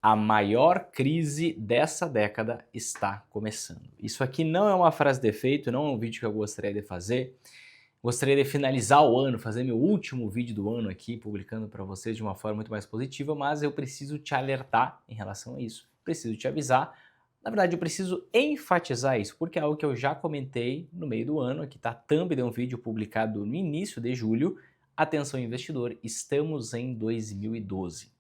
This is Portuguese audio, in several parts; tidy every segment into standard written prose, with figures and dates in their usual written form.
A maior crise dessa década está começando. Isso aqui não é uma frase de efeito, não é um vídeo que eu gostaria de fazer. Gostaria de finalizar o ano, fazer meu último vídeo do ano aqui, publicando para vocês de uma forma muito mais positiva, mas eu preciso te alertar em relação a isso. Preciso te avisar. Na verdade, eu preciso enfatizar isso, porque é algo que eu já comentei no meio do ano. Aqui está a thumb de um vídeo publicado no início de julho. Atenção, investidor, estamos em 2012.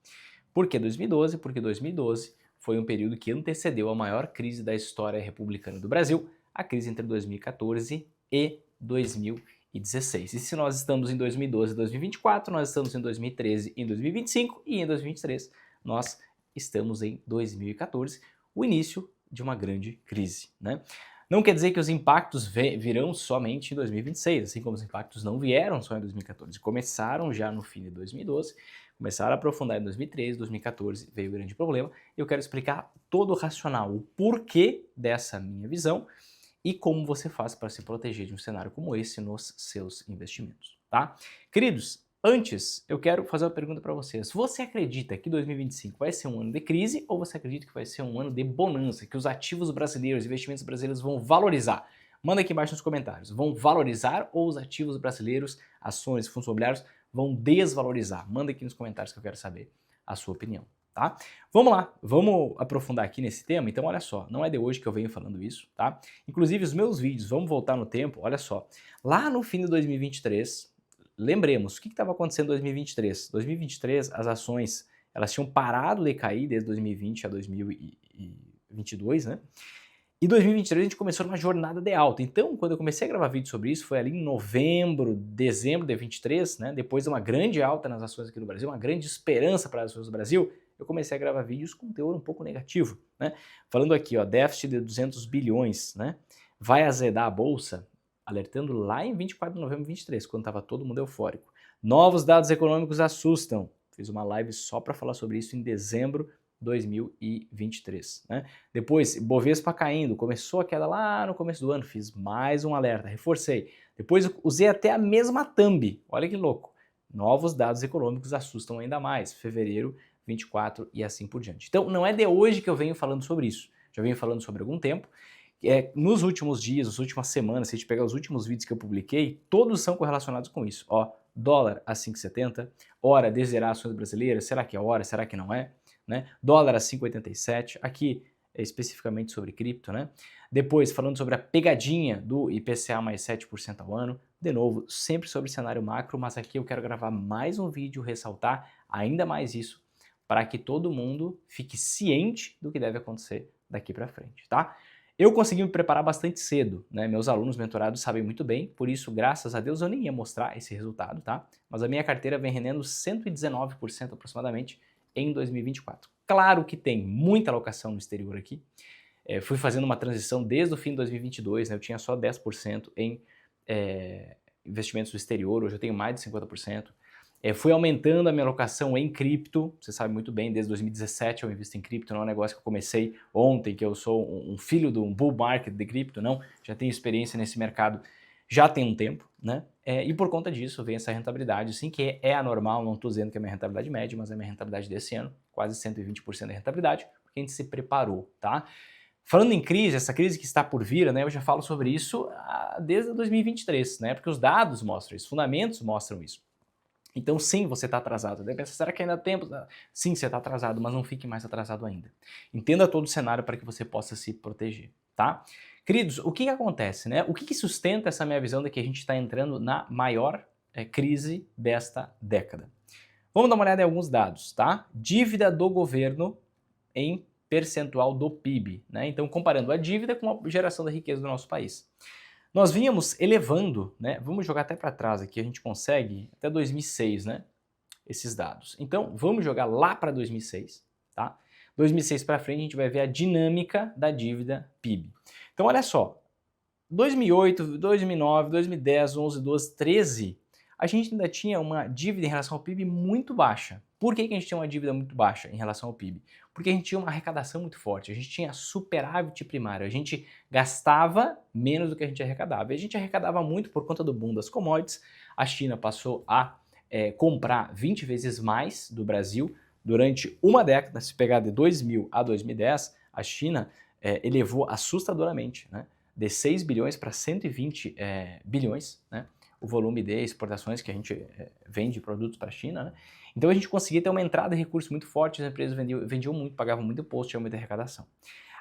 Por que 2012? Porque 2012 foi um período que antecedeu a maior crise da história republicana do Brasil, a crise entre 2014 e 2016. E se nós estamos em 2012 e 2024, nós estamos em 2013 e em 2025 e em 2023 nós estamos em 2014, o início de uma grande crise, né? Não quer dizer que os impactos virão somente em 2026, assim como os impactos não vieram só em 2014, começaram já no fim de 2012, começaram a aprofundar em 2013, 2014 veio o grande problema, e eu quero explicar todo o racional, o porquê dessa minha visão e como você faz para se proteger de um cenário como esse nos seus investimentos, tá? Queridos, antes eu quero fazer uma pergunta para vocês. Você acredita que 2025 vai ser um ano de crise ou você acredita que vai ser um ano de bonança, que os ativos brasileiros, investimentos brasileiros vão valorizar? Manda aqui embaixo nos comentários. Vão valorizar ou os ativos brasileiros, ações, fundos imobiliários, vão desvalorizar? Manda aqui nos comentários que eu quero saber a sua opinião. Tá? Vamos lá, vamos aprofundar aqui nesse tema. Então olha só, não é de hoje que eu venho falando isso, tá? Inclusive os meus vídeos, vamos voltar no tempo, olha só. Lá no fim de 2023, lembremos, o que estava acontecendo em 2023? 2023 as ações, elas tinham parado de cair desde 2020 a 2022, né? E 2023 a gente começou uma jornada de alta. Então, quando eu comecei a gravar vídeo sobre isso, foi ali em novembro, dezembro de 23, né? Depois de uma grande alta nas ações aqui no Brasil, uma grande esperança para as ações do Brasil, eu comecei a gravar vídeos com teor um pouco negativo, né? Falando aqui, ó, déficit de 200 bilhões, né? Vai azedar a bolsa, alertando lá em 24 de novembro de 23, quando estava todo mundo eufórico. Novos dados econômicos assustam. Fiz uma live só para falar sobre isso em dezembro 2023, né? Depois, Bovespa caindo, começou a queda lá no começo do ano, fiz mais um alerta, reforcei. Depois usei até a mesma thumb, olha que louco. Novos dados econômicos assustam ainda mais, fevereiro 24 e assim por diante. Então, não é de hoje que eu venho falando sobre isso, já venho falando sobre algum tempo. Nos últimos dias, nas últimas semanas, se a gente pegar os últimos vídeos que eu publiquei, todos são correlacionados com isso. Ó, dólar a 5,70, hora de zerar ações brasileiras, será que é hora, será que não é? Né? Dólar a 5,87, aqui é especificamente sobre cripto, né? Depois, falando sobre a pegadinha do IPCA mais 7% ao ano, de novo, sempre sobre cenário macro, mas aqui eu quero gravar mais um vídeo, ressaltar ainda mais isso, para que todo mundo fique ciente do que deve acontecer daqui para frente, tá? Eu consegui me preparar bastante cedo, né? Meus alunos mentorados sabem muito bem, por isso, graças a Deus, eu nem ia mostrar esse resultado, tá? Mas a minha carteira vem rendendo 119% aproximadamente em 2024. Claro que tem muita alocação no exterior aqui. Fui fazendo uma transição desde o fim de 2022, né? Eu tinha só 10% em investimentos do exterior, hoje eu tenho mais de 50%. Fui aumentando a minha alocação em cripto, você sabe muito bem, desde 2017 eu invisto em cripto, não é um negócio que eu comecei ontem, que eu sou um filho de um bull market de cripto, não, já tenho experiência nesse mercado já tem um tempo, né? E por conta disso vem essa rentabilidade, sim, que é anormal, não estou dizendo que é a minha rentabilidade média, mas é a minha rentabilidade desse ano, quase 120% de rentabilidade, porque a gente se preparou, tá? Falando em crise, essa crise que está por vir, né, eu já falo sobre isso desde 2023, né? Porque os dados mostram isso, os fundamentos mostram isso. Então sim, você está atrasado. Deve pensar, será que ainda há tempo? Sim, você está atrasado, mas não fique mais atrasado ainda. Entenda todo o cenário para que você possa se proteger, tá? Queridos, o que acontece, né? O que sustenta essa minha visão de que a gente está entrando na maior crise desta década? Vamos dar uma olhada em alguns dados, tá? Dívida do governo em percentual do PIB, né? Então comparando a dívida com a geração da riqueza do nosso país. Nós vínhamos elevando, né? Vamos jogar até para trás aqui, a gente consegue até 2006, né? Esses dados. Então, vamos jogar lá para 2006, tá? 2006 para frente a gente vai ver a dinâmica da dívida PIB. Então, olha só, 2008, 2009, 2010, 11, 12, 13, a gente ainda tinha uma dívida em relação ao PIB muito baixa. Por que a gente tinha uma dívida muito baixa em relação ao PIB? Porque a gente tinha uma arrecadação muito forte, a gente tinha superávit primário, a gente gastava menos do que a gente arrecadava. E a gente arrecadava muito por conta do boom das commodities, a China passou a comprar 20 vezes mais do Brasil Durante uma década, se pegar de 2000 a 2010, a China elevou assustadoramente, né, de 6 bilhões para 120 bilhões, né, o volume de exportações que a gente vende produtos para a China, né? Então a gente conseguia ter uma entrada de recursos muito forte, as empresas vendiam muito, pagavam muito imposto, tinha muita arrecadação.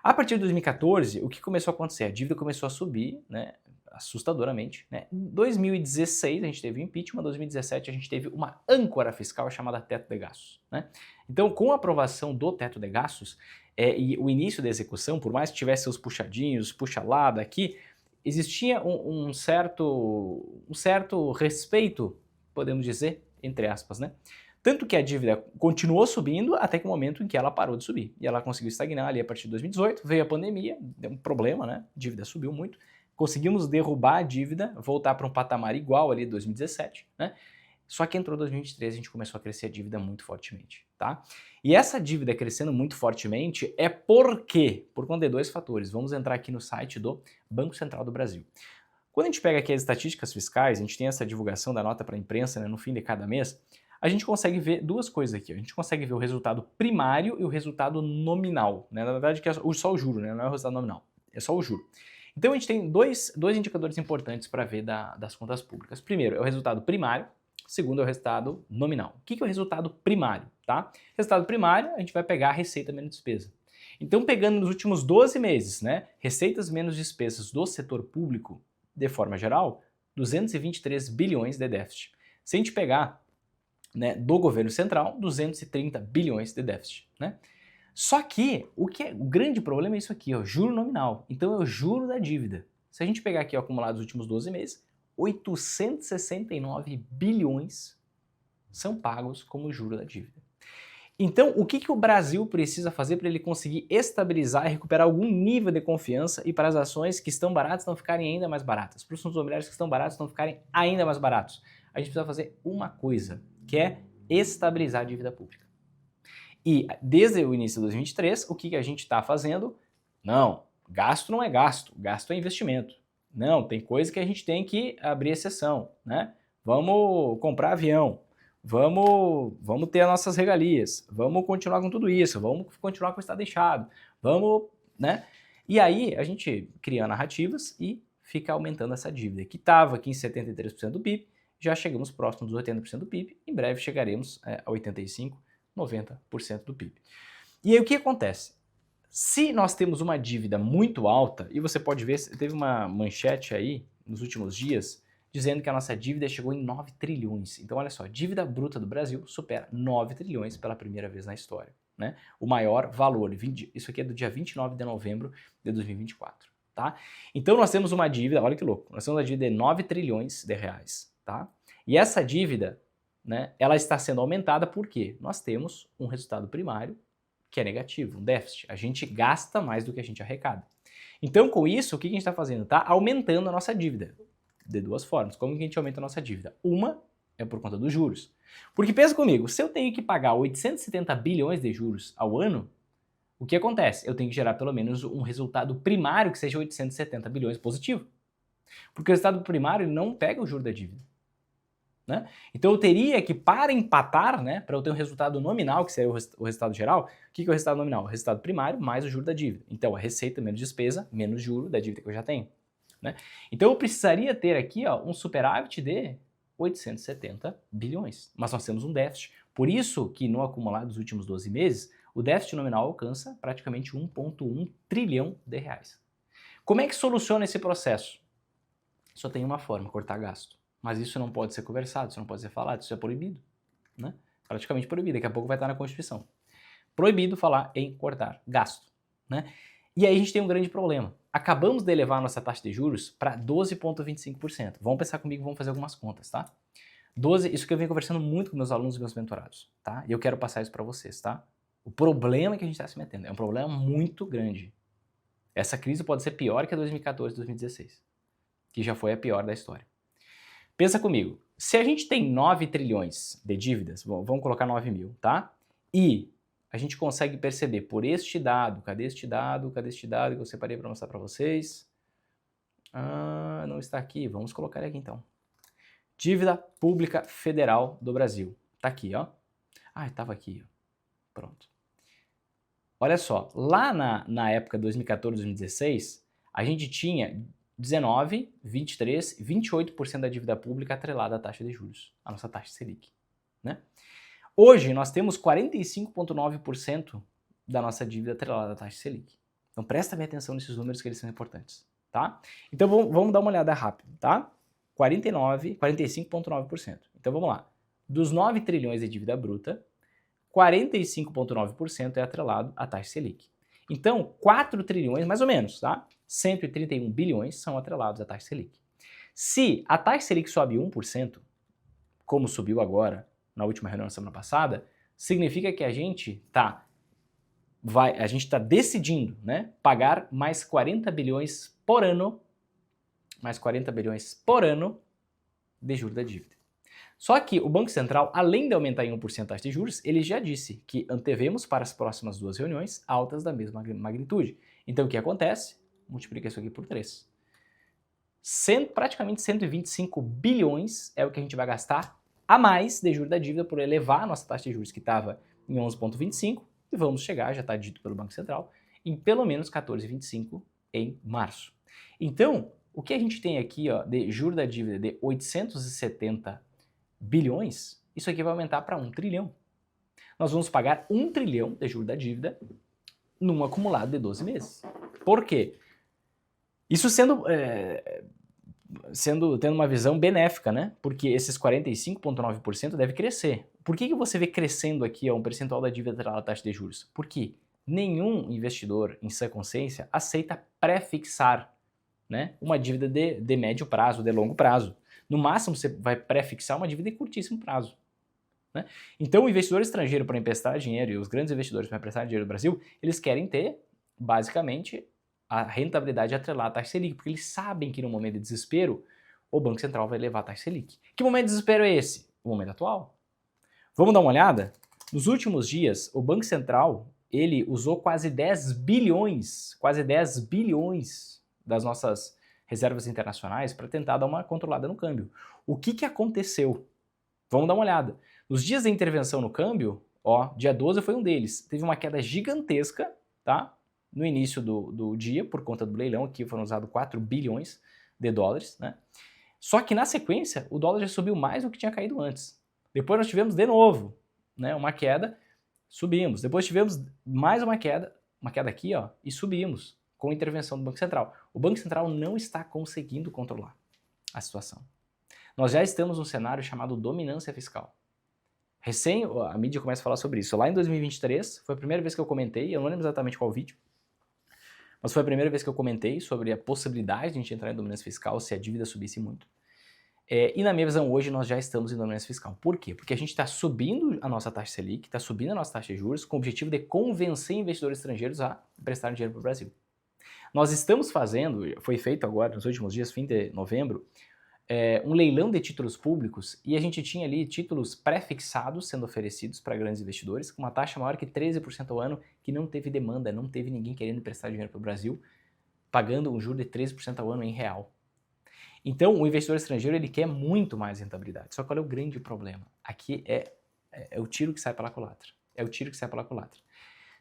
A partir de 2014, o que começou a acontecer? A dívida começou a subir, né, assustadoramente, né? Em 2016 a gente teve o impeachment, em 2017 a gente teve uma âncora fiscal chamada teto de gastos, né? Então, com a aprovação do teto de gastos e o início da execução, por mais que tivesse seus puxadinhos, puxa lá, daqui, existia um certo respeito, podemos dizer, entre aspas, né? Tanto que a dívida continuou subindo até que o momento em que ela parou de subir. E ela conseguiu estagnar ali a partir de 2018, veio a pandemia, deu um problema, né? A dívida subiu muito. Conseguimos derrubar a dívida, voltar para um patamar igual ali de 2017, né? Só que entrou 2023 a gente começou a crescer a dívida muito fortemente, tá? E essa dívida crescendo muito fortemente é por quê? Por conta de dois fatores. Vamos entrar aqui no site do Banco Central do Brasil. Quando a gente pega aqui as estatísticas fiscais, a gente tem essa divulgação da nota para a imprensa, né, no fim de cada mês, a gente consegue ver duas coisas aqui. A gente consegue ver o resultado primário e o resultado nominal, né? Na verdade, que é só o juro, né? Não é o resultado nominal, é só o juro. Então a gente tem dois indicadores importantes para ver das contas públicas. Primeiro é o resultado primário, segundo é o resultado nominal. O que é o resultado primário? Tá? Resultado primário, a gente vai pegar a receita menos despesa. Então, pegando nos últimos 12 meses, né, receitas menos despesas do setor público, de forma geral, 223 bilhões de déficit. Se a gente pegar, né, do governo central, 230 bilhões de déficit, né? Só que o grande problema é isso aqui, ó, juro nominal. Então é o juro da dívida. Se a gente pegar aqui o acumulado dos últimos 12 meses, 869 bilhões são pagos como juro da dívida. Então, o que o Brasil precisa fazer para ele conseguir estabilizar e recuperar algum nível de confiança e para as ações que estão baratas não ficarem ainda mais baratas, para os fundos imobiliários que estão baratos não ficarem ainda mais baratos? A gente precisa fazer uma coisa, que é estabilizar a dívida pública. E desde o início de 2023, o que a gente está fazendo? Não, gasto não é gasto, gasto é investimento. Não, tem coisa que a gente tem que abrir exceção, né? Vamos comprar avião, vamos ter as nossas regalias, vamos continuar com tudo isso, vamos continuar com o estado inchado, vamos, né? E aí a gente cria narrativas e fica aumentando essa dívida, que estava aqui em 73% do PIB, já chegamos próximo dos 80% do PIB, em breve chegaremos a 85%, 90% do PIB. E aí o que acontece? Se nós temos uma dívida muito alta, e você pode ver, teve uma manchete aí nos últimos dias, dizendo que a nossa dívida chegou em 9 trilhões. Então olha só, a dívida bruta do Brasil supera 9 trilhões pela primeira vez na história, né? O maior valor, isso aqui é do dia 29 de novembro de 2024, tá? Então nós temos uma dívida, olha que louco, nós temos uma dívida de 9 trilhões de reais, tá? E essa dívida, né, ela está sendo aumentada porque nós temos um resultado primário que é negativo, um déficit. A gente gasta mais do que a gente arrecada. Então, com isso, o que a gente está fazendo? Está aumentando a nossa dívida. De duas formas. Como que a gente aumenta a nossa dívida? Uma é por conta dos juros. Porque pensa comigo, se eu tenho que pagar 870 bilhões de juros ao ano, o que acontece? Eu tenho que gerar pelo menos um resultado primário que seja 870 bilhões positivo. Porque o resultado primário não pega o juro da dívida. Né? Então eu teria que, para empatar, né, para eu ter um resultado nominal, que seria o resultado geral, o que é o resultado nominal? O resultado primário mais o juro da dívida. Então a receita menos despesa, menos juro da dívida que eu já tenho. Né? Então eu precisaria ter aqui, ó, um superávit de 870 bilhões, mas nós temos um déficit. Por isso que no acumulado dos últimos 12 meses, o déficit nominal alcança praticamente 1,1 trilhão de reais. Como é que soluciona esse processo? Só tem uma forma, cortar gasto. Mas isso não pode ser conversado, isso não pode ser falado, isso é proibido, né? Praticamente proibido, daqui a pouco vai estar na Constituição. Proibido falar em cortar gasto, né? E aí a gente tem um grande problema. Acabamos de elevar a nossa taxa de juros para 12,25%. Vamos pensar comigo, vamos fazer algumas contas, tá? 12, isso que eu venho conversando muito com meus alunos e meus mentorados, tá? E eu quero passar isso para vocês, tá? O problema que a gente está se metendo é um problema muito grande. Essa crise pode ser pior que a 2014, 2016, que já foi a pior da história. Pensa comigo, se a gente tem 9 trilhões de dívidas, vamos colocar 9 mil, tá? E a gente consegue perceber por este dado, cadê este dado que eu separei para mostrar para vocês? Ah, não está aqui, vamos colocar aqui então. Dívida Pública Federal do Brasil, tá aqui, ó. Ah, estava aqui, ó. Pronto. Olha só, lá na época 2014, 2016, a gente tinha 19, 23, 28% da dívida pública atrelada à taxa de juros, a nossa taxa Selic, né? Hoje nós temos 45,9% da nossa dívida atrelada à taxa Selic. Então presta bem atenção nesses números que eles são importantes, tá? Então vamos dar uma olhada rápida, tá? 45,9%. Então vamos lá. Dos 9 trilhões de dívida bruta, 45,9% é atrelado à taxa Selic. Então, 4 trilhões, mais ou menos, tá? 131 bilhões são atrelados à taxa Selic. Se a taxa Selic sobe 1%, como subiu agora, na última reunião da semana passada, significa que a gente está decidindo, né, pagar mais 40 bilhões por ano, de juros da dívida. Só que o Banco Central, além de aumentar em 1% a taxa de juros, ele já disse que antevemos para as próximas 2 reuniões altas da mesma magnitude. Então o que acontece? Multiplica isso aqui por 3. Praticamente 125 bilhões é o que a gente vai gastar a mais de juros da dívida por elevar a nossa taxa de juros, que estava em 11,25, e vamos chegar, já está dito pelo Banco Central, em pelo menos 14,25 em março. Então, o que a gente tem aqui, ó, de juros da dívida de 870 bilhões, isso aqui vai aumentar para 1 trilhão. Nós vamos pagar 1 trilhão de juros da dívida num acumulado de 12 meses. Por quê? Isso tendo uma visão benéfica, né? Porque esses 45,9% deve crescer. Por que você vê crescendo aqui um percentual da dívida atrelada à taxa de juros? Porque nenhum investidor em sã consciência aceita pré-fixar, né, uma dívida de médio prazo, de longo prazo. No máximo, você vai pré-fixar uma dívida de curtíssimo prazo, né? Então, o investidor estrangeiro para emprestar dinheiro e os grandes investidores para emprestar dinheiro no Brasil, eles querem ter, basicamente, a rentabilidade atrelada à taxa Selic, porque eles sabem que no momento de desespero, o Banco Central vai levar a taxa Selic. Que momento de desespero é esse? O momento atual. Vamos dar uma olhada? Nos últimos dias, o Banco Central, ele usou quase 10 bilhões das nossas reservas internacionais para tentar dar uma controlada no câmbio. O que aconteceu? Vamos dar uma olhada. Nos dias da intervenção no câmbio, ó, dia 12 foi um deles, teve uma queda gigantesca, tá? No início do dia, por conta do leilão, aqui foram usados 4 bilhões de dólares, né? Só que na sequência, o dólar já subiu mais do que tinha caído antes. Depois nós tivemos de novo, né, uma queda, subimos. Depois tivemos mais uma queda aqui, ó, e subimos com a intervenção do Banco Central. O Banco Central não está conseguindo controlar a situação. Nós já estamos num cenário chamado dominância fiscal. A mídia começa a falar sobre isso. Lá em 2023, foi a primeira vez que eu comentei, eu não lembro exatamente qual vídeo, mas foi a primeira vez que eu comentei sobre a possibilidade de a gente entrar em dominância fiscal se a dívida subisse muito. E na minha visão hoje nós já estamos em dominância fiscal. Por quê? Porque a gente está subindo a nossa taxa Selic, está subindo a nossa taxa de juros com o objetivo de convencer investidores estrangeiros a prestar dinheiro para o Brasil. Nós estamos fazendo, foi feito agora nos últimos dias, fim de novembro, um leilão de títulos públicos e a gente tinha ali títulos pré-fixados sendo oferecidos para grandes investidores com uma taxa maior que 13% ao ano, que não teve demanda, não teve ninguém querendo prestar dinheiro para o Brasil, pagando um juro de 13% ao ano em real. Então, o investidor estrangeiro ele quer muito mais rentabilidade. Só que olha o grande problema. Aqui é o tiro que sai pela culatra. É o tiro que sai pela culatra.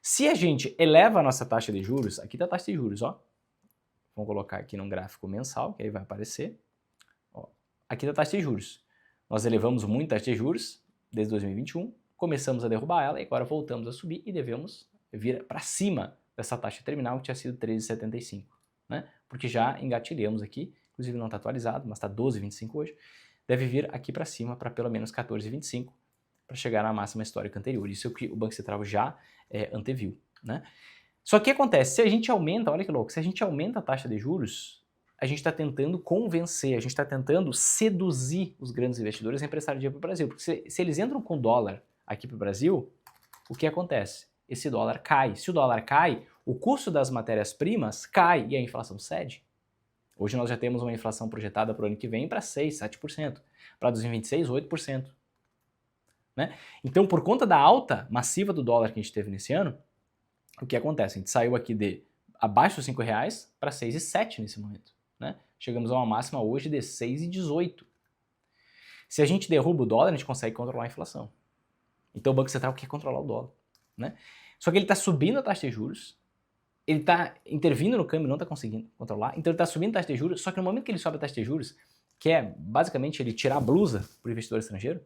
Se a gente eleva a nossa taxa de juros, aqui está a taxa de juros, ó. Vamos colocar aqui num gráfico mensal, que aí vai aparecer. Ó, aqui está a taxa de juros. Nós elevamos muito a taxa de juros desde 2021, começamos a derrubar ela e agora voltamos a subir e devemos vir para cima dessa taxa terminal que tinha sido 13,75, né? Porque já engatilhamos aqui, inclusive não está atualizado, mas está 12,25 hoje, deve vir aqui para cima para pelo menos 14,25 para chegar na máxima histórica anterior. Isso é o que o Banco Central já anteviu, né? Só que acontece, se a gente aumenta, olha que louco, se a gente aumenta a taxa de juros, a gente está tentando convencer, a gente está tentando seduzir os grandes investidores a emprestar dinheiro para o Brasil. Porque se eles entram com dólar aqui para o Brasil, o que acontece? Esse dólar cai. Se o dólar cai, o custo das matérias-primas cai e a inflação cede. Hoje nós já temos uma inflação projetada para o ano que vem para 6%, 7%. Para 2026, 8%. Né? Então, por conta da alta massiva do dólar que a gente teve nesse ano, o que acontece? A gente saiu aqui de abaixo dos R$5 para 6,7 nesse momento. Né? Chegamos a uma máxima hoje de 6,18. Se a gente derruba o dólar, a gente consegue controlar a inflação. Então o Banco Central quer controlar o dólar. né? Só que ele está subindo a taxa de juros, ele está intervindo no câmbio, não está conseguindo controlar, então ele está subindo a taxa de juros, só que no momento que ele sobe a taxa de juros, que é basicamente ele tirar a blusa para o investidor estrangeiro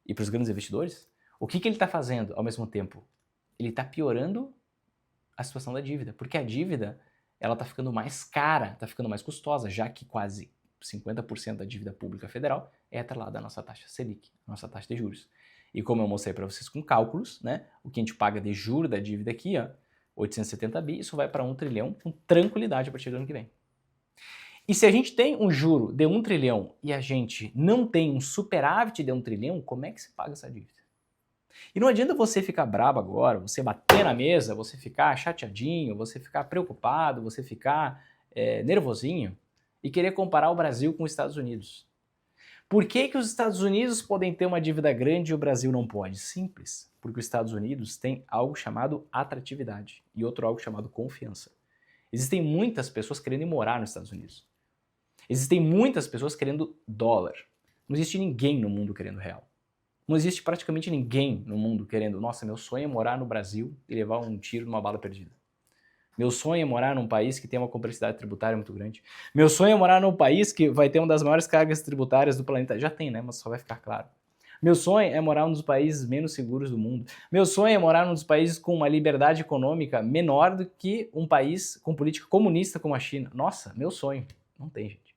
e para os grandes investidores, o que ele está fazendo ao mesmo tempo? Ele está piorando a situação da dívida, porque a dívida ela está ficando mais cara, está ficando mais custosa, já que quase 50% da dívida pública federal é atrelada à nossa taxa Selic, nossa taxa de juros. E como eu mostrei para vocês com cálculos, né, o que a gente paga de juros da dívida aqui, ó, 870 bi, isso vai para 1 trilhão com tranquilidade a partir do ano que vem. E se a gente tem um juro de 1 trilhão e a gente não tem um superávit de 1 trilhão, como é que se paga essa dívida? E não adianta você ficar brabo agora, você bater na mesa, você ficar chateadinho, você ficar preocupado, você ficar nervosinho e querer comparar o Brasil com os Estados Unidos. Por que que os Estados Unidos podem ter uma dívida grande e o Brasil não pode? Simples, porque os Estados Unidos têm algo chamado atratividade e outro algo chamado confiança. Existem muitas pessoas querendo morar nos Estados Unidos. Existem muitas pessoas querendo dólar. Não existe ninguém no mundo querendo real. Não existe praticamente ninguém no mundo querendo, nossa, meu sonho é morar no Brasil e levar um tiro numa bala perdida. Meu sonho é morar num país que tem uma complexidade tributária muito grande. Meu sonho é morar num país que vai ter uma das maiores cargas tributárias do planeta. Já tem, né? Mas só vai ficar claro. Meu sonho é morar num dos países menos seguros do mundo. Meu sonho é morar num dos países com uma liberdade econômica menor do que um país com política comunista como a China. Nossa, meu sonho. Não tem, gente.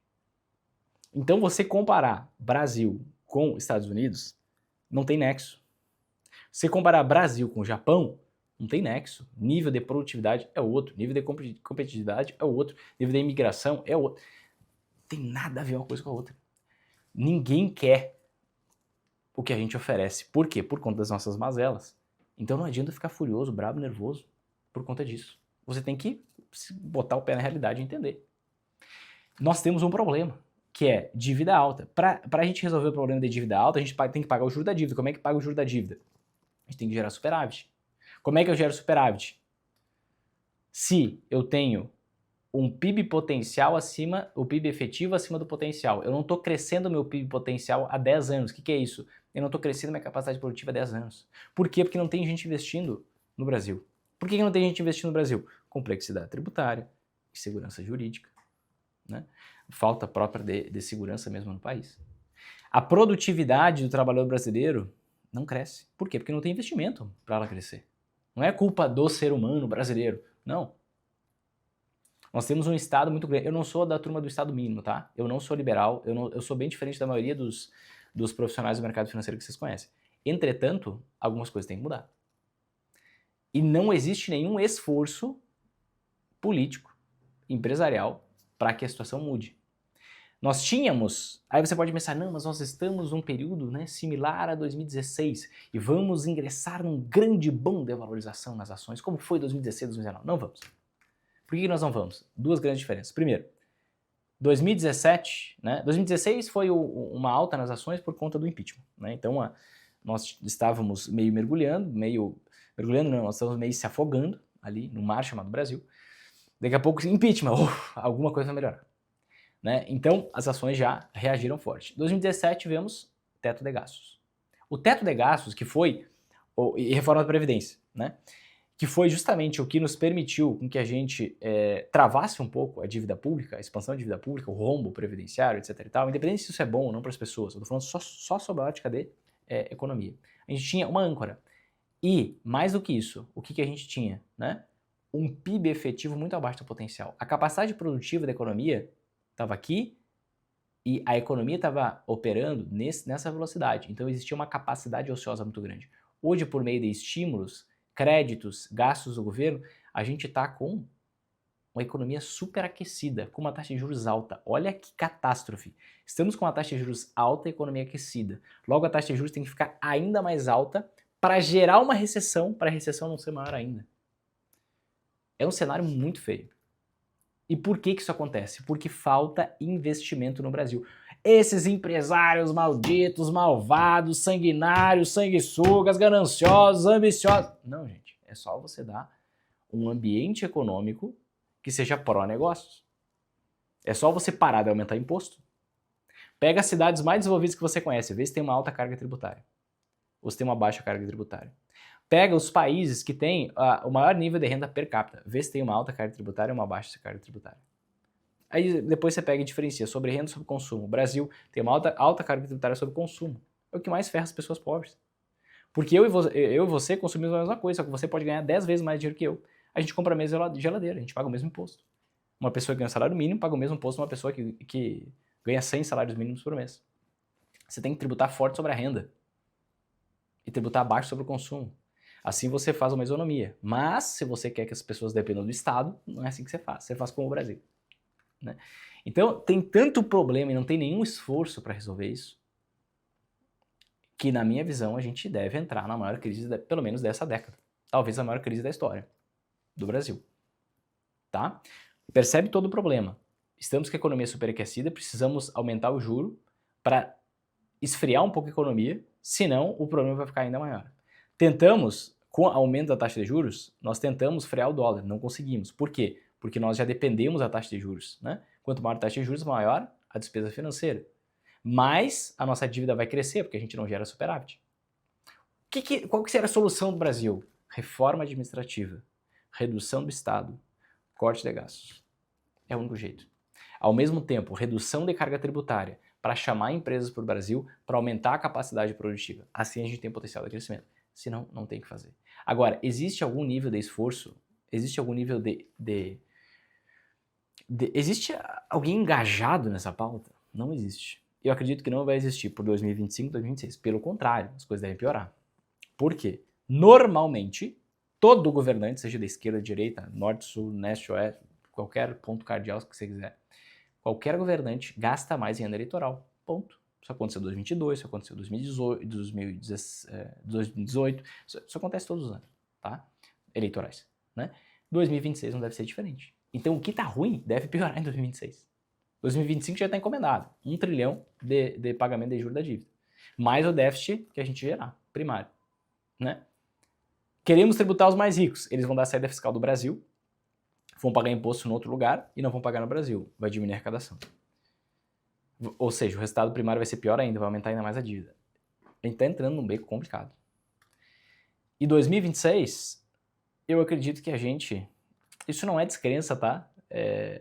Então você comparar Brasil com Estados Unidos, não tem nexo. Se comparar Brasil com Japão, não tem nexo. Nível de produtividade é outro, nível de competitividade é outro, nível de imigração é outro. Não tem nada a ver uma coisa com a outra. Ninguém quer o que a gente oferece. Por quê? Por conta das nossas mazelas. Então não adianta ficar furioso, bravo, nervoso por conta disso. Você tem que botar o pé na realidade e entender. Nós temos um problema, que é dívida alta. Para a gente resolver o problema de dívida alta, a gente tem que pagar o juro da dívida. Como é que paga o juro da dívida? A gente tem que gerar superávit. Como é que eu gero superávit? Se eu tenho um PIB potencial acima, o PIB efetivo acima do potencial. Eu não estou crescendo meu PIB potencial há 10 anos. O que é isso? Eu não estou crescendo minha capacidade produtiva há 10 anos. Por quê? Porque não tem gente investindo no Brasil. Por que não tem gente investindo no Brasil? Complexidade tributária, insegurança jurídica, né? Falta própria de segurança mesmo no país. A produtividade do trabalhador brasileiro não cresce. Por quê? Porque não tem investimento para ela crescer. Não é culpa do ser humano brasileiro, não. Nós temos um Estado muito grande. Eu não sou da turma do Estado mínimo, tá? Eu não sou liberal, eu sou bem diferente da maioria dos profissionais do mercado financeiro que vocês conhecem. Entretanto, algumas coisas têm que mudar. E não existe nenhum esforço político, empresarial, para que a situação mude. Nós tínhamos, aí você pode pensar, não, mas nós estamos num período, né, similar a 2016 e vamos ingressar num grande boom de valorização nas ações, como foi 2016, 2019. Não vamos. Por que nós não vamos? Duas grandes diferenças. Primeiro, 2017, né, 2016 foi uma alta nas ações por conta do impeachment, né, então nós estávamos meio mergulhando não, nós estávamos meio se afogando ali no mar chamado Brasil. Daqui a pouco, impeachment, alguma coisa vai melhorar. Né? Então, as ações já reagiram forte. Em 2017, tivemos teto de gastos. O teto de gastos, que foi, e reforma da Previdência, né? Que foi justamente o que nos permitiu com que a gente travasse um pouco a dívida pública, a expansão da dívida pública, o rombo previdenciário, etc. e tal, independente se isso é bom ou não para as pessoas, eu estou falando só sobre a ótica de economia. A gente tinha uma âncora. E, mais do que isso, o que a gente tinha? Né? Um PIB efetivo muito abaixo do potencial. A capacidade produtiva da economia estava aqui e a economia estava operando nessa velocidade. Então existia uma capacidade ociosa muito grande. Hoje, por meio de estímulos, créditos, gastos do governo, a gente está com uma economia superaquecida, com uma taxa de juros alta. Olha que catástrofe. Estamos com uma taxa de juros alta e economia aquecida. Logo, a taxa de juros tem que ficar ainda mais alta para gerar uma recessão, para a recessão não ser maior ainda. É um cenário muito feio. E por que isso acontece? Porque falta investimento no Brasil. Esses empresários malditos, malvados, sanguinários, sanguessugas, gananciosos, ambiciosos... Não, gente. É só você dar um ambiente econômico que seja pró-negócios. É só você parar de aumentar imposto. Pega as cidades mais desenvolvidas que você conhece, vê se tem uma alta carga tributária ou se tem uma baixa carga tributária. Pega os países que têm o maior nível de renda per capita, vê se tem uma alta carga tributária ou uma baixa carga tributária. Aí depois você pega e diferencia sobre renda e sobre consumo. O Brasil tem uma alta carga tributária sobre consumo. É o que mais ferra as pessoas pobres. Porque eu e você consumimos a mesma coisa, só que você pode ganhar 10 vezes mais dinheiro que eu. A gente compra a mesma geladeira, a gente paga o mesmo imposto. Uma pessoa que ganha salário mínimo paga o mesmo imposto de uma pessoa que ganha 100 salários mínimos por mês. Você tem que tributar forte sobre a renda e tributar baixo sobre o consumo. Assim você faz uma isonomia. Mas, se você quer que as pessoas dependam do Estado, não é assim que você faz. Você faz como o Brasil. Né? Então, tem tanto problema e não tem nenhum esforço para resolver isso, que, na minha visão, a gente deve entrar na maior crise, pelo menos dessa década. Talvez a maior crise da história do Brasil. Tá? Percebe todo o problema. Estamos com a economia superaquecida, precisamos aumentar o juro para esfriar um pouco a economia, senão o problema vai ficar ainda maior. Tentamos, com o aumento da taxa de juros, nós tentamos frear o dólar, não conseguimos. Por quê? Porque nós já dependemos da taxa de juros. Né? Quanto maior a taxa de juros, maior a despesa financeira. Mas a nossa dívida vai crescer, porque a gente não gera superávit. Qual que seria a solução do Brasil? Reforma administrativa, redução do Estado, corte de gastos. É o único jeito. Ao mesmo tempo, redução de carga tributária para chamar empresas para o Brasil, para aumentar a capacidade produtiva. Assim a gente tem potencial de crescimento. Senão, não tem o que fazer. Agora, existe algum nível de esforço? Existe algum nível existe alguém engajado nessa pauta? Não existe. Eu acredito que não vai existir por 2025, 2026. Pelo contrário, as coisas devem piorar. Por quê? Normalmente, todo governante, seja da esquerda, direita, norte, sul, leste, oeste, qualquer ponto cardeal que você quiser, qualquer governante gasta mais em ano eleitoral. Ponto. Isso aconteceu em 2022, isso aconteceu em 2018, isso acontece todos os anos, tá? Eleitorais, né? 2026 não deve ser diferente. Então, o que tá ruim deve piorar em 2026. 2025 já está encomendado, 1 trilhão de pagamento de juros da dívida. Mais o déficit que a gente gerar, primário. Né? Queremos tributar os mais ricos, eles vão dar a saída fiscal do Brasil, vão pagar imposto em outro lugar e não vão pagar no Brasil, vai diminuir a arrecadação. Ou seja, o resultado primário vai ser pior ainda, vai aumentar ainda mais a dívida. A gente está entrando num beco complicado. E 2026, eu acredito que a gente, isso não é descrença, tá?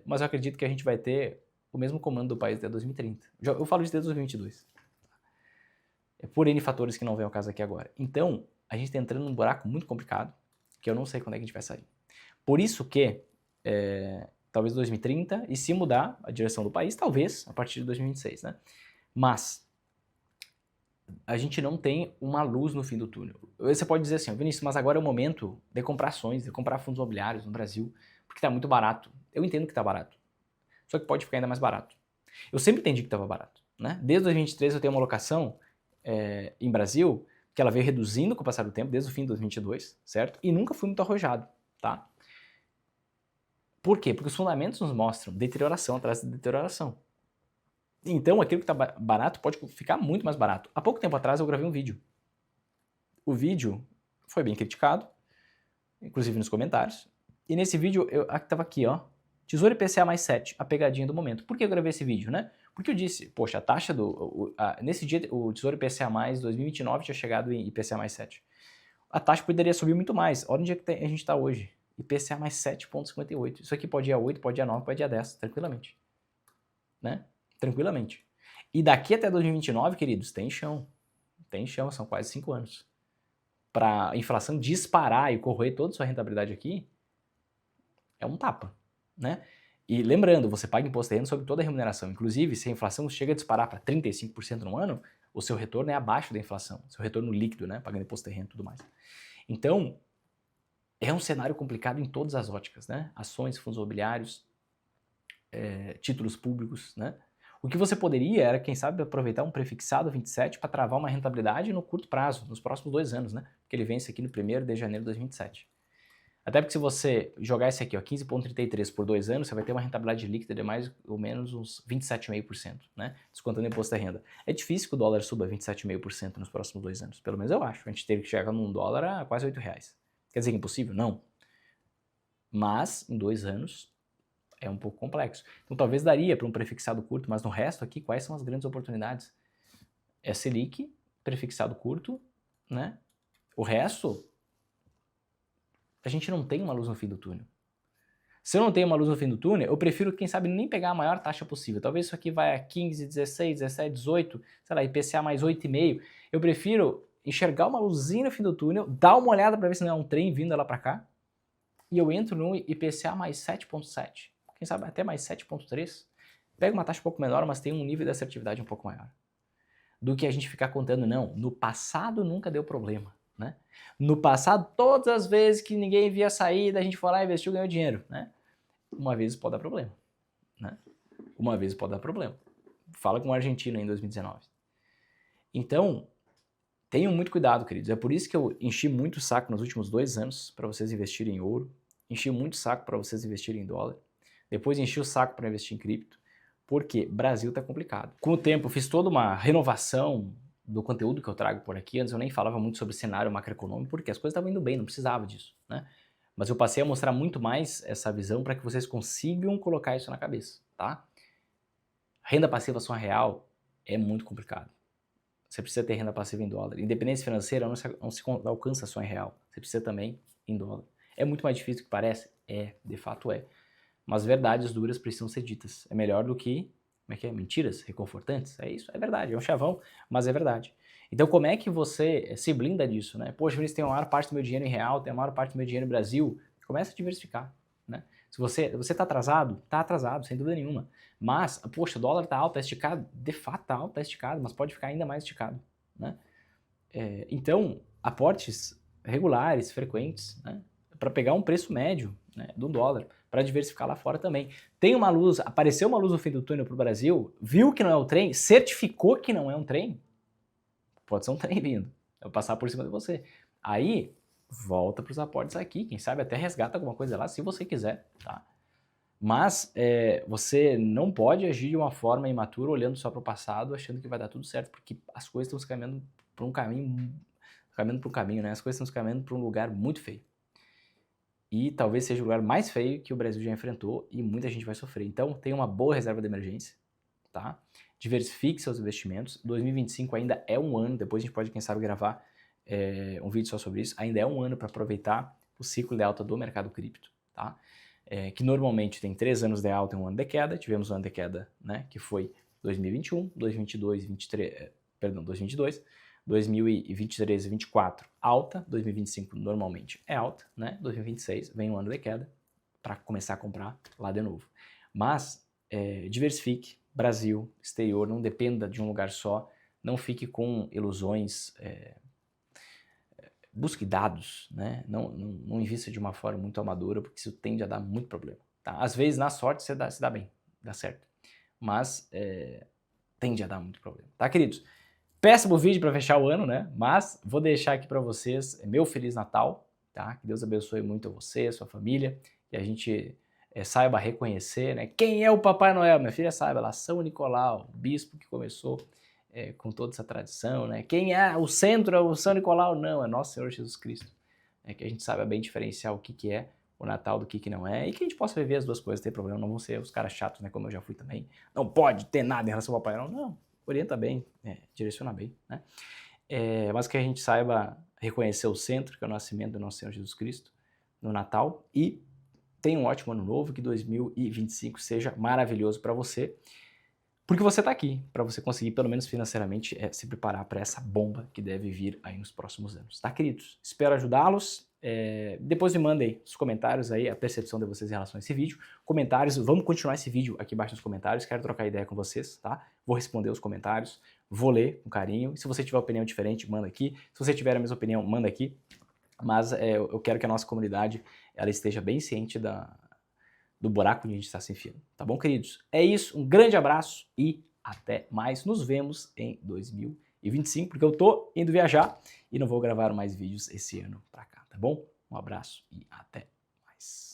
Mas eu acredito que a gente vai ter o mesmo comando do país até 2030. Eu falo isso desde 2022. É por N fatores que não vem ao caso aqui agora. Então, a gente está entrando num buraco muito complicado, que eu não sei quando é que a gente vai sair. Por isso que, talvez 2030, e se mudar a direção do país, talvez a partir de 2026, né? Mas a gente não tem uma luz no fim do túnel. Você pode dizer assim, Vinícius, mas agora é o momento de comprar ações, de comprar fundos imobiliários no Brasil, porque está muito barato. Eu entendo que está barato. Só que pode ficar ainda mais barato. Eu sempre entendi que estava barato. Né? Desde 2023 eu tenho uma alocação em Brasil que ela veio reduzindo com o passar do tempo, desde o fim de 2022, certo? E nunca fui muito arrojado, tá? Por quê? Porque os fundamentos nos mostram deterioração atrás de deterioração. Então aquilo que está barato pode ficar muito mais barato. Há pouco tempo atrás eu gravei um vídeo. O vídeo foi bem criticado, inclusive nos comentários. E nesse vídeo eu estava aqui, ó. Tesouro IPCA mais 7, a pegadinha do momento. Por que eu gravei esse vídeo, né? Porque eu disse, poxa, a taxa nesse dia o Tesouro IPCA mais 2029 tinha chegado em IPCA mais 7. A taxa poderia subir muito mais. Olha onde é que a gente está hoje. IPCA mais 7,58. Isso aqui pode ir a 8, pode ir a 9, pode ir a 10, tranquilamente. Né? Tranquilamente. E daqui até 2029, queridos, tem chão. Tem chão, são quase 5 anos. Para a inflação disparar e corroer toda a sua rentabilidade aqui, é um tapa. Né? E lembrando, você paga imposto de renda sobre toda a remuneração. Inclusive, se a inflação chega a disparar para 35% no ano, o seu retorno é abaixo da inflação. Seu retorno líquido, né? Pagando imposto de renda e tudo mais. Então, é um cenário complicado em todas as óticas. Né? Ações, fundos imobiliários, títulos públicos. Né? O que você poderia era, quem sabe, aproveitar um prefixado 27 para travar uma rentabilidade no curto prazo, nos próximos 2 anos. Né? Porque ele vence aqui no 1º de janeiro de 2027. Até porque se você jogar esse aqui, ó, 15,33 por 2 anos, você vai ter uma rentabilidade líquida de mais ou menos uns 27,5%, né? Descontando o imposto da renda. É difícil que o dólar suba 27,5% nos próximos 2 anos, pelo menos eu acho. A gente teve que chegar num dólar a quase R$8. Quer dizer que é impossível? Não. Mas, em 2 anos, é um pouco complexo. Então, talvez daria para um prefixado curto, mas no resto aqui, quais são as grandes oportunidades? É Selic, prefixado curto, né? O resto... a gente não tem uma luz no fim do túnel. Se eu não tenho uma luz no fim do túnel, eu prefiro, quem sabe, nem pegar a maior taxa possível. Talvez isso aqui vai a 15, 16, 17, 18, sei lá, IPCA mais 8,5. Eu prefiro enxergar uma luzinha no fim do túnel, dar uma olhada para ver se não é um trem vindo lá para cá, e eu entro no IPCA mais 7,7, quem sabe até mais 7,3. Pega uma taxa um pouco menor, mas tem um nível de assertividade um pouco maior. Do que a gente ficar contando, não, no passado nunca deu problema, né? No passado, todas as vezes que ninguém via saída, a gente foi lá, investiu e ganhou dinheiro, né? Uma vez pode dar problema, né? Uma vez pode dar problema. Fala com o argentino em 2019. Então, tenham muito cuidado, queridos. É por isso que eu enchi muito o saco nos últimos 2 anos para vocês investirem em ouro, enchi muito o saco para vocês investirem em dólar, depois enchi o saco para investir em cripto, porque Brasil tá complicado. Com o tempo, eu fiz toda uma renovação do conteúdo que eu trago por aqui. Antes eu nem falava muito sobre cenário macroeconômico, porque as coisas estavam indo bem, não precisava disso, né? Mas eu passei a mostrar muito mais essa visão para que vocês consigam colocar isso na cabeça, tá? Renda passiva só real é muito complicado. Você precisa ter renda passiva em dólar. Independência financeira não se alcança só em real. Você precisa também em dólar. É muito mais difícil do que parece? É, de fato é. Mas verdades duras precisam ser ditas. É melhor do que, como é que é? Mentiras reconfortantes? É isso, é verdade. É um chavão, mas é verdade. Então como é que você se blinda disso, né? Poxa, Vinícius, tem a maior parte do meu dinheiro em real, tem a maior parte do meu dinheiro no Brasil. Começa a diversificar, né? Se você está atrasado, sem dúvida nenhuma. Mas, poxa, o dólar está alto, está esticado. De fato está alto, está esticado, mas pode ficar ainda mais esticado, né? Então, aportes regulares, frequentes, né? Para pegar um preço médio, né, do dólar, para diversificar lá fora também. Tem uma luz, apareceu uma luz no fim do túnel para o Brasil, viu que não é um trem, certificou que não é um trem, pode ser um trem vindo, eu passar por cima de você. Aí, volta para os aportes aqui, quem sabe até resgata alguma coisa lá, se você quiser, tá? Mas você não pode agir de uma forma imatura, olhando só para o passado, achando que vai dar tudo certo, porque as coisas estão se caminhando para um caminho, né? As coisas estão se caminhando para um lugar muito feio. E talvez seja o lugar mais feio que o Brasil já enfrentou e muita gente vai sofrer. Então, tenha uma boa reserva de emergência, tá? Diversifique seus investimentos. 2025 ainda é um ano, depois a gente pode, quem sabe, gravar um vídeo só sobre isso. Ainda é um ano para aproveitar o ciclo de alta do mercado cripto, tá? Que normalmente tem 3 anos de alta e 1 ano de queda. Tivemos um ano de queda, né, que foi 2021, 2022, 2022, 2023 e 2024 alta, 2025 normalmente é alta, né? 2026 vem um ano de queda para começar a comprar lá de novo. Mas diversifique, Brasil, exterior, não dependa de um lugar só, não fique com ilusões, busque dados, né? Não invista de uma forma muito amadora, porque isso tende a dar muito problema, tá? Às vezes, na sorte, se dá bem, dá certo, mas tende a dar muito problema, tá, queridos? Péssimo vídeo para fechar o ano, né? Mas vou deixar aqui para vocês meu Feliz Natal, tá? Que Deus abençoe muito a você, a sua família, que a gente saiba reconhecer, né? Quem é o Papai Noel? Minha filha saiba lá, São Nicolau, o bispo que começou com toda essa tradição, né? Quem é o centro, é o São Nicolau? Não, é Nosso Senhor Jesus Cristo. Que a gente saiba bem diferenciar o que é o Natal do que não é, e que a gente possa viver as duas coisas, não tem problema, não vão ser os caras chatos, né? Como eu já fui também. Não pode ter nada em relação ao Papai Noel, não. Orienta bem, direciona bem, né? Mas que a gente saiba reconhecer o centro, que é o nascimento do nosso Senhor Jesus Cristo, no Natal, e tenha um ótimo ano novo, que 2025 seja maravilhoso para você, porque você está aqui, para você conseguir, pelo menos financeiramente, se preparar para essa bomba que deve vir aí nos próximos anos, tá, queridos? Espero ajudá-los. Depois me mandem os comentários aí, a percepção de vocês em relação a esse vídeo. Comentários, vamos continuar esse vídeo aqui embaixo nos comentários, quero trocar ideia com vocês, tá? Vou responder os comentários, vou ler com carinho. Se você tiver opinião diferente, manda aqui. Se você tiver a mesma opinião, manda aqui. Mas eu quero que a nossa comunidade ela esteja bem ciente do buraco onde a gente está se enfiando, tá bom, queridos? É isso, um grande abraço e até mais. Nos vemos em 2025, porque eu tô indo viajar e não vou gravar mais vídeos esse ano pra cá, tá bom? Um abraço e até mais.